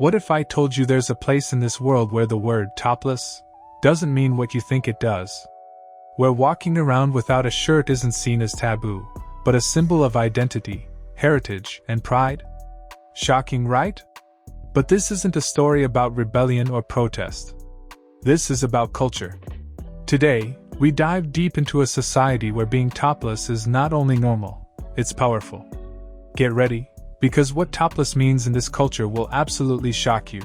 What if I told you there's a place in this world where the word topless doesn't mean what you think it does? Where walking around without a shirt isn't seen as taboo, but a symbol of identity, heritage, and pride? Shocking, right? But this isn't a story about rebellion or protest. This is about culture. Today, we dive deep into a society where being topless is not only normal, it's powerful. Get ready, because what topless means in this culture will absolutely shock you.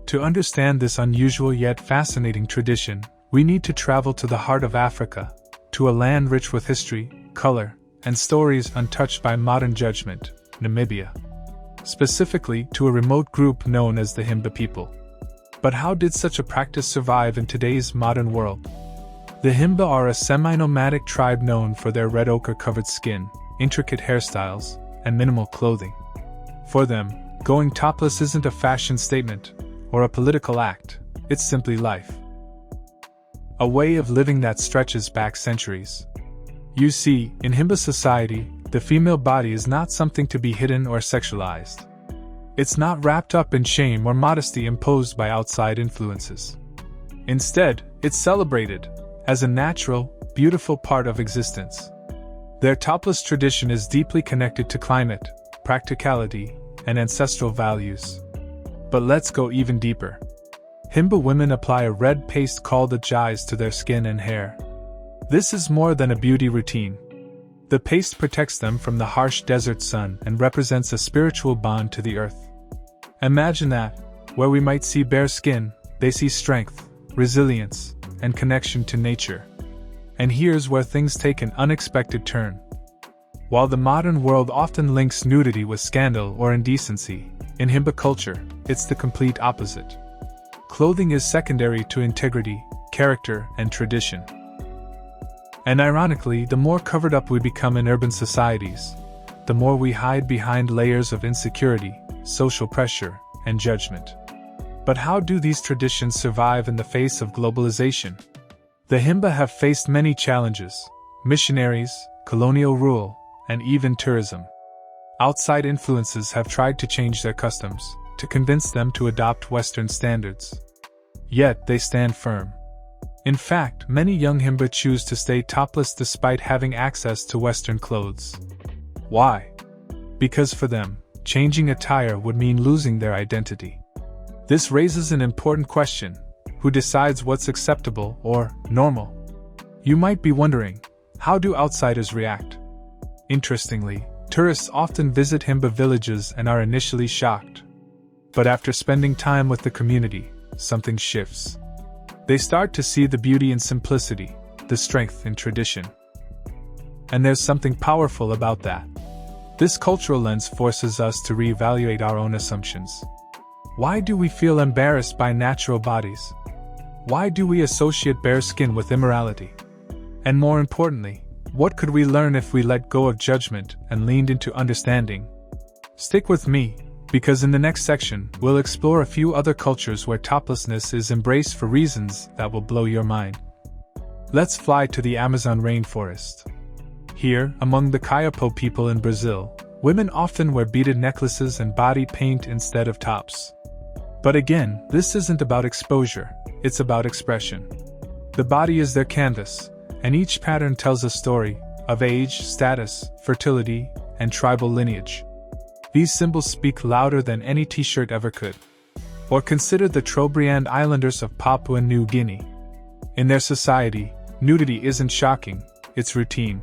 To understand this unusual yet fascinating tradition, we need to travel to the heart of Africa, to a land rich with history, color, and stories untouched by modern judgment, Namibia. Specifically to a remote group known as the Himba people. But how did such a practice survive in today's modern world? The Himba are a semi-nomadic tribe known for their red ochre-covered skin, intricate hairstyles, and minimal clothing. For them, going topless isn't a fashion statement or a political act, it's simply life. A way of living that stretches back centuries. You see, in Himba society, the female body is not something to be hidden or sexualized. It's not wrapped up in shame or modesty imposed by outside influences. Instead, it's celebrated as a natural, beautiful part of existence. Their topless tradition is deeply connected to climate, practicality, and ancestral values. But let's go even deeper. Himba women apply a red paste called a dyes to their skin and hair. This is more than a beauty routine. The paste protects them from the harsh desert sun and represents a spiritual bond to the earth. Imagine that, where we might see bare skin, they see strength, resilience, and connection to nature. And here's where things take an unexpected turn. While the modern world often links nudity with scandal or indecency, in Himba culture, it's the complete opposite. Clothing is secondary to integrity, character, and tradition. And ironically, the more covered up we become in urban societies, the more we hide behind layers of insecurity, social pressure, and judgment. But how do these traditions survive in the face of globalization? The Himba have faced many challenges: missionaries, colonial rule, and even tourism. Outside influences have tried to change their customs, to convince them to adopt Western standards. Yet they stand firm. In fact, many young Himba choose to stay topless despite having access to Western clothes. Why? Because for them, changing attire would mean losing their identity. This raises an important question: who decides what's acceptable or normal? You might be wondering, how do outsiders react? Interestingly, tourists often visit Himba villages and are initially shocked. But after spending time with the community, something shifts. They start to see the beauty in simplicity, the strength in tradition. And there's something powerful about that. This cultural lens forces us to reevaluate our own assumptions. Why do we feel embarrassed by natural bodies? Why do we associate bare skin with immorality? And more importantly, what could we learn if we let go of judgment and leaned into understanding? Stick with me, because in the next section, we'll explore a few other cultures where toplessness is embraced for reasons that will blow your mind. Let's fly to the Amazon rainforest. Here, among the Kayapo people in Brazil, women often wear beaded necklaces and body paint instead of tops. But again, this isn't about exposure, it's about expression. The body is their canvas, and each pattern tells a story of age, status, fertility, and tribal lineage. These symbols speak louder than any t-shirt ever could. Or consider the Trobriand Islanders of Papua New Guinea. In their society, nudity isn't shocking, it's routine.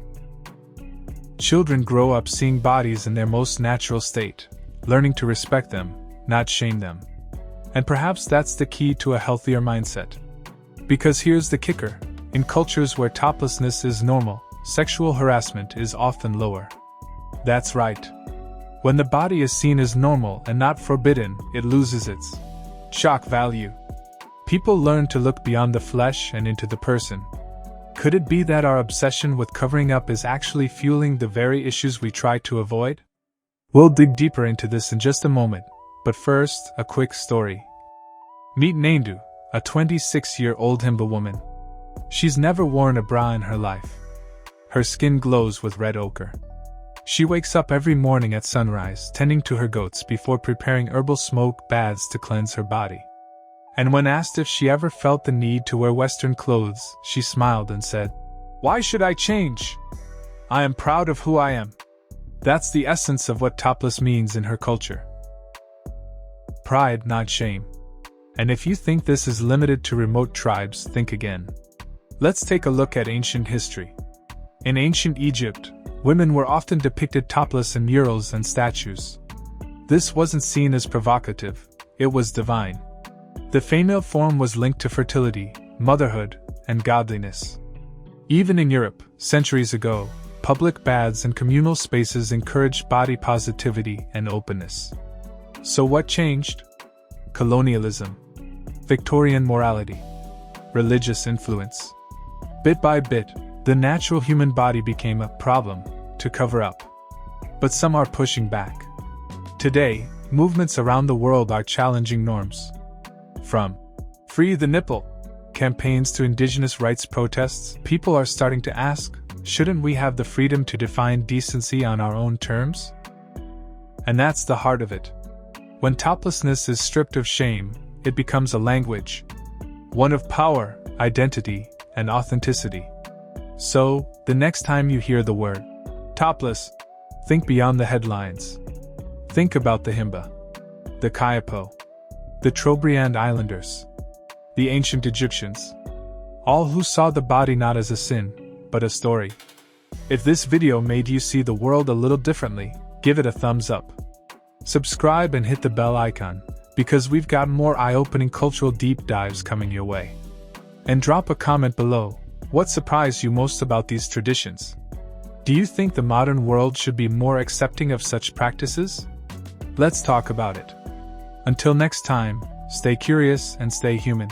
Children grow up seeing bodies in their most natural state, learning to respect them, not shame them. And perhaps that's the key to a healthier mindset. Because here's the kicker: in cultures where toplessness is normal, sexual harassment is often lower. That's right. When the body is seen as normal and not forbidden, it loses its shock value. People learn to look beyond the flesh and into the person. Could it be that our obsession with covering up is actually fueling the very issues we try to avoid? We'll dig deeper into this in just a moment, but first, a quick story. Meet Nandu, a 26-year-old Himba woman. She's never worn a bra in her life. Her skin glows with red ochre. She wakes up every morning at sunrise, tending to her goats before preparing herbal smoke baths to cleanse her body. And when asked if she ever felt the need to wear Western clothes, she smiled and said, "Why should I change? I am proud of who I am." That's the essence of what topless means in her culture. Pride, not shame. And if you think this is limited to remote tribes, think again. Let's take a look at ancient history. In ancient Egypt, women were often depicted topless in murals and statues. This wasn't seen as provocative, it was divine. The female form was linked to fertility, motherhood, and godliness. Even in Europe, centuries ago, public baths and communal spaces encouraged body positivity and openness. So what changed? Colonialism, Victorian morality, religious influence. Bit by bit, the natural human body became a problem to cover up. But some are pushing back. Today, movements around the world are challenging norms. From Free the Nipple campaigns to indigenous rights protests, people are starting to ask, shouldn't we have the freedom to define decency on our own terms? And that's the heart of it. When toplessness is stripped of shame, it becomes a language. One of power, identity, and authenticity. So, the next time you hear the word topless, think beyond the headlines. Think about the Himba, the Kayapo, the Trobriand Islanders, the ancient Egyptians, all who saw the body not as a sin, but a story. If this video made you see the world a little differently, give it a thumbs up. Subscribe and hit the bell icon, because we've got more eye-opening cultural deep dives coming your way. And drop a comment below. What surprised you most about these traditions? Do you think the modern world should be more accepting of such practices? Let's talk about it. Until next time, stay curious and stay human.